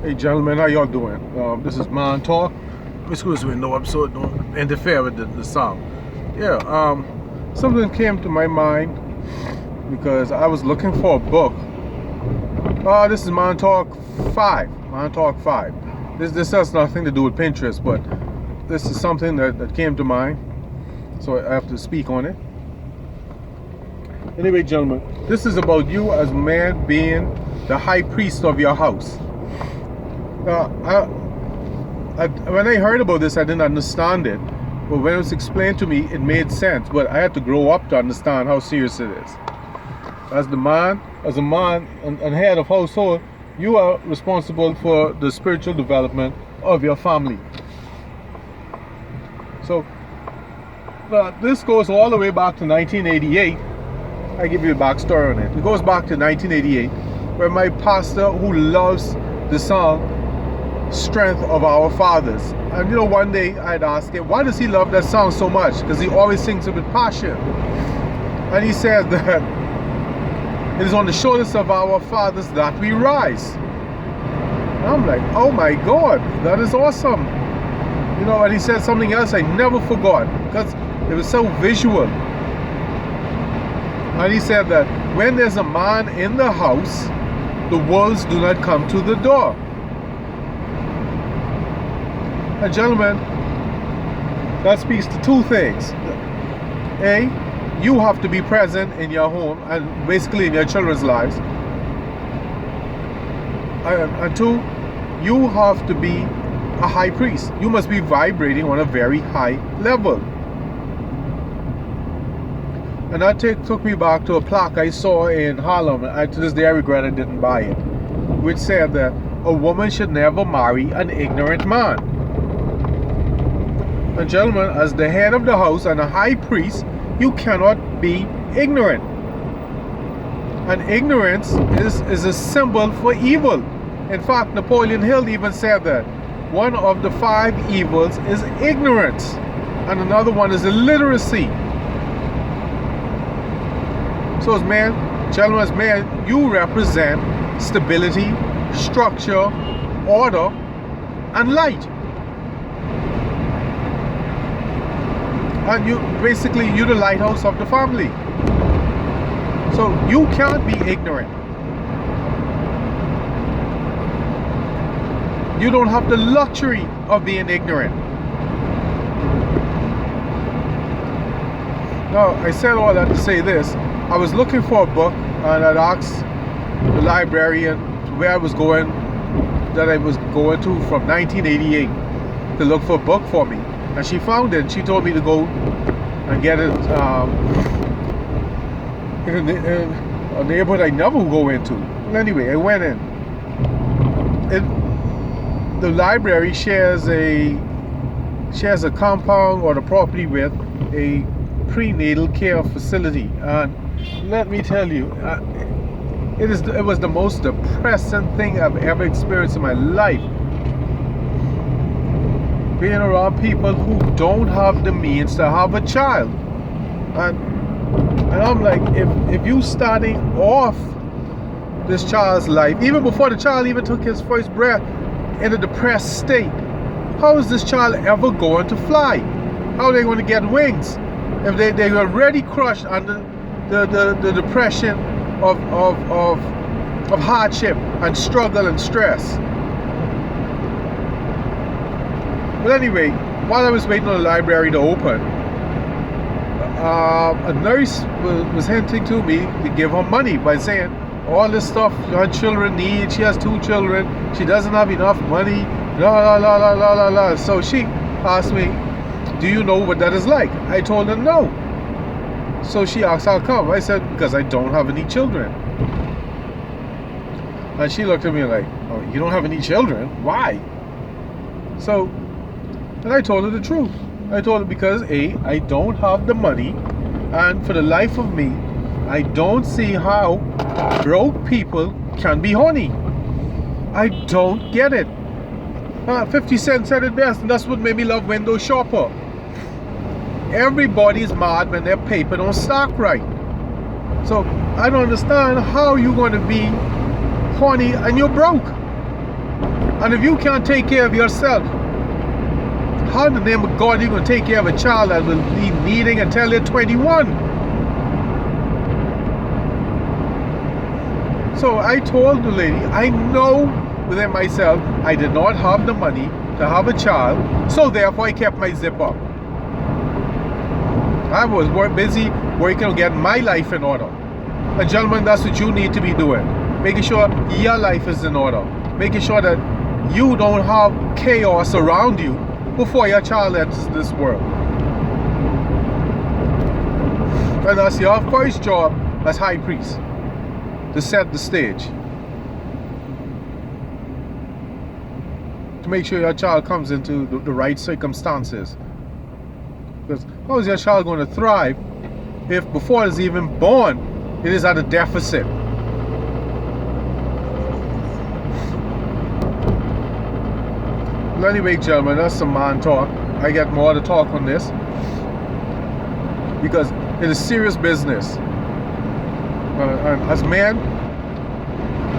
Hey gentlemen, how y'all doing? This is Man Talk. Excuse me, no episode, don't interfere with the song. Yeah, something came to my mind because I was looking for a book. This is Man Talk 5. Man Talk 5. This has nothing to do with Pinterest, but this is something that came to mind, so I have to speak on it. Anyway, gentlemen, this is about you as a man being the high priest of your house. When I heard about this, I didn't understand it. But when it was explained to me, it made sense. But I had to grow up to understand how serious it is. As a man and head of household, you are responsible for the spiritual development of your family. So, this goes all the way back to 1988. I give you a backstory on it. It goes back to 1988, where my pastor, who loves the song Strength of Our Fathers, and one day I'd ask him, why does he love that song so much? Because he always sings it with passion. And he says that it is on the shoulders of our fathers that we rise. And I'm like, oh my God, that is awesome. And he said something else I never forgot because it was so visual. And he said that when there's a man in the house, the wolves do not come to the door. And gentlemen, that speaks to two things. A, you have to be present in your home and basically in your children's lives. And two, you have to be a high priest. You must be vibrating on a very high level. And that took me back to a plaque I saw in Harlem. And to this day I regret I didn't buy it, which said that a woman should never marry an ignorant man. And gentlemen, as the head of the house and a high priest, you cannot be ignorant. And ignorance is a symbol for evil. In fact, Napoleon Hill even said that one of the 5 evils is ignorance, and another one is illiteracy. So as man, you represent stability, structure, order, and light. And you're the lighthouse of the family. So you can't be ignorant. You don't have the luxury of being ignorant. Now, I said all that to say this. I was looking for a book and I'd asked the librarian where I was going to from 1988 to look for a book for me. And she found it. She told me to go and get it in a neighborhood I never go into. Well, anyway, I went in. The library shares a compound or the property with a prenatal care facility, and let me tell you, it was the most depressing thing I've ever experienced in my life. Being around people who don't have the means to have a child, and I'm like, if you starting off this child's life even before the child even took his first breath in a depressed state, how is this child ever going to fly? How are they going to get wings if they're already crushed under the depression of hardship and struggle and stress? But anyway, while I was waiting on the library to open, a nurse was hinting to me to give her money by saying all this stuff her children need. She has 2 children. She doesn't have enough money. La la la la la la la. So she asked me, "Do you know what that is like?" I told her no. So she asked how come. I said, because I don't have any children. And she looked at me like, "Oh, you don't have any children? Why?" So. And I told her the truth. I told her because I don't have the money, and for the life of me, I don't see how broke people can be horny. I don't get it. 50 Cent said it best, and that's what made me love Window Shopper. Everybody's mad when their paper don't stack right. So I don't understand how you're going to be horny and you're broke. And if you can't take care of yourself, how in the name of God are you going to take care of a child that will be needing until they're 21? So I told the lady, I know within myself I did not have the money to have a child, so therefore I kept my zip up. I was busy working on getting my life in order. And gentlemen, that's what you need to be doing. Making sure your life is in order. Making sure that you don't have chaos around you before your child enters this world. And that's your first job as high priest, to set the stage. To make sure your child comes into the right circumstances. Because how is your child going to thrive if before it's even born, it is at a deficit? Well, anyway, gentlemen, that's some man talk. I get more to talk on this because it is serious business. And as men,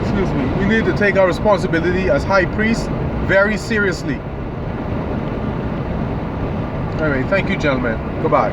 excuse me, we need to take our responsibility as high priests very seriously. Anyway, thank you, gentlemen. Goodbye.